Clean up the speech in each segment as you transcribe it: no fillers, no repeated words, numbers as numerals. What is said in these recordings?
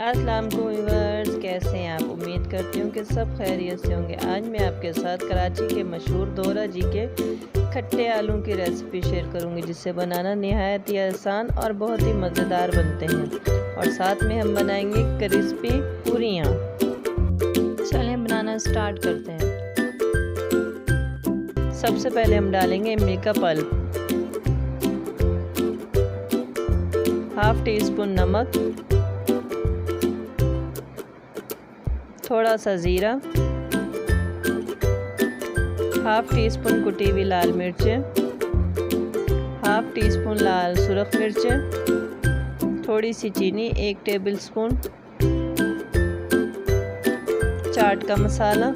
अस्सलाम वालेकुम व्यूअर्स, कैसे हैं आप। उम्मीद करती हूँ कि सब खैरियत से होंगे। आज मैं आपके साथ कराची के मशहूर दोरा जी के खट्टे आलू की रेसिपी शेयर करूँगी, जिसे बनाना नहायत ही आसान और बहुत ही मज़ेदार बनते हैं। और साथ में हम बनाएंगे क्रिस्पी पूरियाँ। चलें बनाना स्टार्ट करते हैं। सबसे पहले हम डालेंगे इमली का पल्प, हाफ टी स्पून नमक, थोड़ा सा ज़ीरा, हाफ टी स्पून कुटी हुई लाल मिर्चें, हाफ टी स्पून लाल सुरख मिर्चें, थोड़ी सी चीनी 1 टेबल स्पून, चाट का मसाला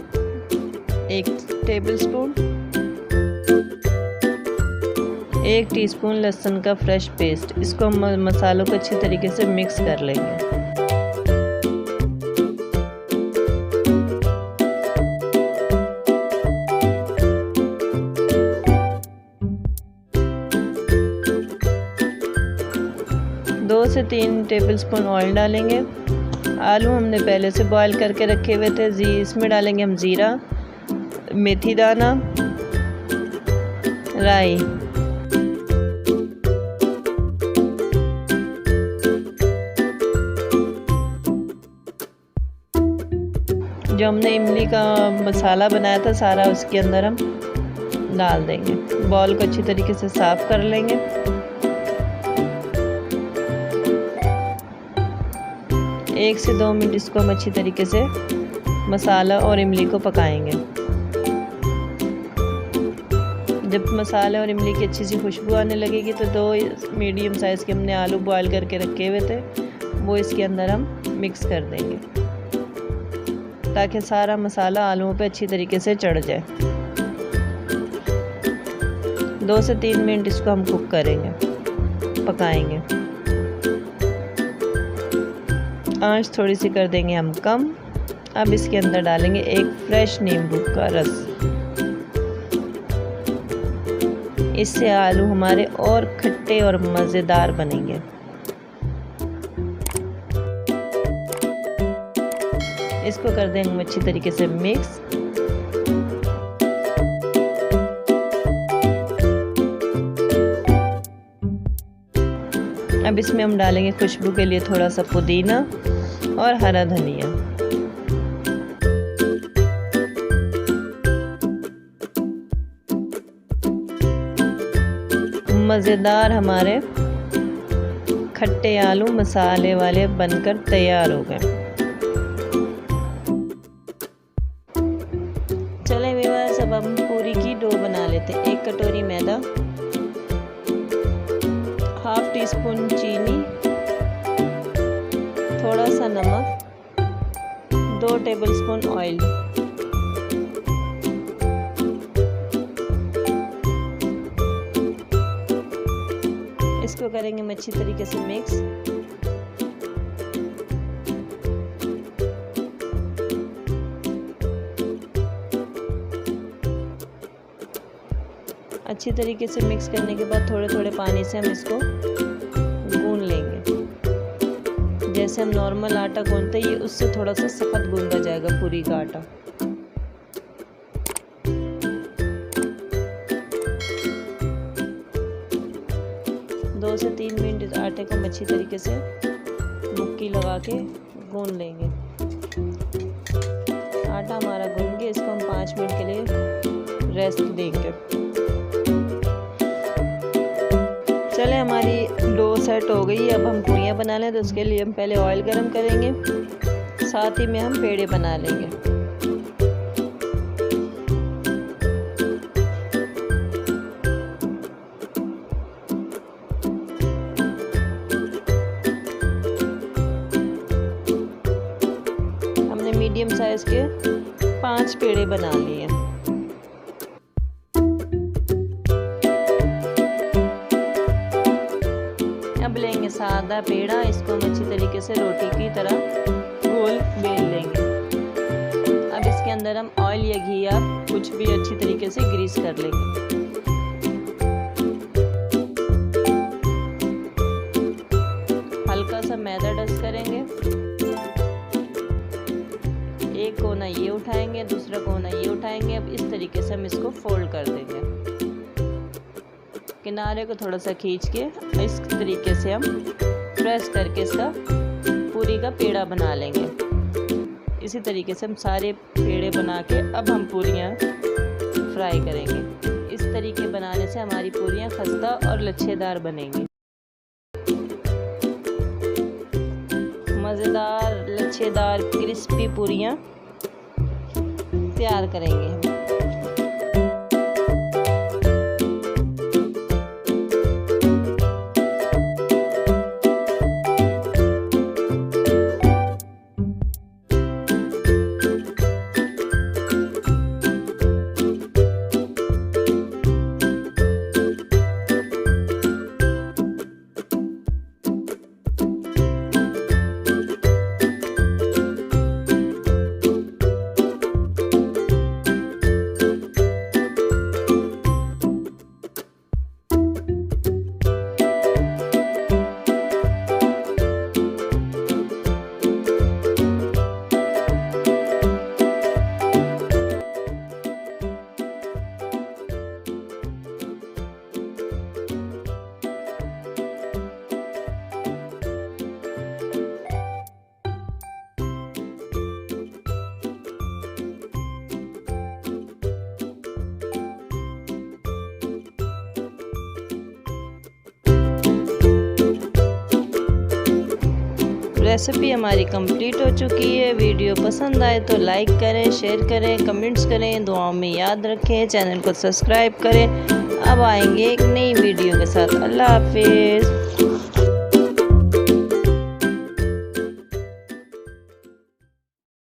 1 टेबल स्पून, 1 टीस्पून लहसुन का फ्रेश पेस्ट। इसको हम मसालों को अच्छी तरीके से मिक्स कर लेंगे। दो से 3 टेबलस्पून ऑयल डालेंगे। आलू हमने पहले से बॉईल करके रखे हुए थे। इसमें डालेंगे हम ज़ीरा, मेथी दाना, राई, जो हमने इमली का मसाला बनाया था सारा उसके अंदर हम डाल देंगे। बॉल को अच्छी तरीके से साफ कर लेंगे। एक से 2 मिनट इसको हम अच्छी तरीके से मसाला और इमली को पकाएंगे। जब मसाला और इमली की अच्छी सी खुशबू आने लगेगी तो 2 मीडियम साइज़ के हमने आलू बॉईल करके रखे हुए थे, वो इसके अंदर हम मिक्स कर देंगे ताकि सारा मसाला आलूओं पे अच्छी तरीके से चढ़ जाए। 2 से 3 मिनट इसको हम कुक करेंगे, पकाएंगे। आंच थोड़ी सी कर देंगे हम कम। अब इसके अंदर डालेंगे 1 फ्रेश नींबू का रस। इससे आलू हमारे और खट्टे और मज़ेदार बनेंगे। इसको कर देंगे अच्छी तरीके से मिक्स। अब इसमें हम डालेंगे खुशबू के लिए थोड़ा सा पुदीना और हरा धनिया। मज़ेदार हमारे खट्टे आलू मसाले वाले बनकर तैयार हो गए। चलें व्यूअर्स, अब हम पूरी की डो बना लेते हैं। 1 कटोरी मैदा, हाफ टी स्पून चीनी, थोड़ा सा नमक, 2 टेबलस्पून ऑयल, इसको करेंगे हम अच्छी तरीके से मिक्स। अच्छी तरीके से मिक्स करने के बाद थोड़े थोड़े पानी से हम इसको गूंद लेंगे। जैसे हम नॉर्मल आटा गूंदते हैं, ये उससे थोड़ा सा सख्त गूंदा जाएगा पूरी का आटा। दो से 3 मिनट इस आटे को हम अच्छी तरीके से मुक्की लगा के गूंद लेंगे। आटा हमारा गूंद गया, इसको हम 5 मिनट के लिए रेस्ट देंगे। चले हमारी डो सेट हो गई। अब हम पूरियाँ बना लें, तो उसके लिए हम पहले ऑयल गरम करेंगे, साथ ही में हम पेड़े बना लेंगे। हमने मीडियम साइज के 5 पेड़े बना लिए। अब लेंगे सादा पेड़ा, इसको हम अच्छी तरीके से रोटी की तरह गोल बेल लेंगे। अब इसके अंदर हम ऑयल या घी या कुछ भी अच्छी तरीके से ग्रीस कर लेंगे। हल्का सा मैदा डस्ट करेंगे। दूसरा कोना ये उठाएंगे। अब इस तरीके से हम इसको फोल्ड कर देंगे, किनारे को थोड़ा सा खींच के इस तरीके से हम प्रेस करके इसका पूरी का पेड़ा बना लेंगे। इसी तरीके से हम सारे पेड़े बना के अब हम पूरियाँ फ्राई करेंगे। इस तरीके बनाने से हमारी पूरियाँ खस्ता और लच्छेदार बनेंगी। मज़ेदार लच्छेदार क्रिस्पी पूरियाँ तैयार करेंगे हम। रेसिपी हमारी कंप्लीट हो चुकी है। वीडियो पसंद आए तो लाइक करें, शेयर करें, कमेंट्स करें, दुआओं में याद रखें, चैनल को सब्सक्राइब करें। अब आएंगे एक नई वीडियो के साथ। अल्लाह हाफिज़।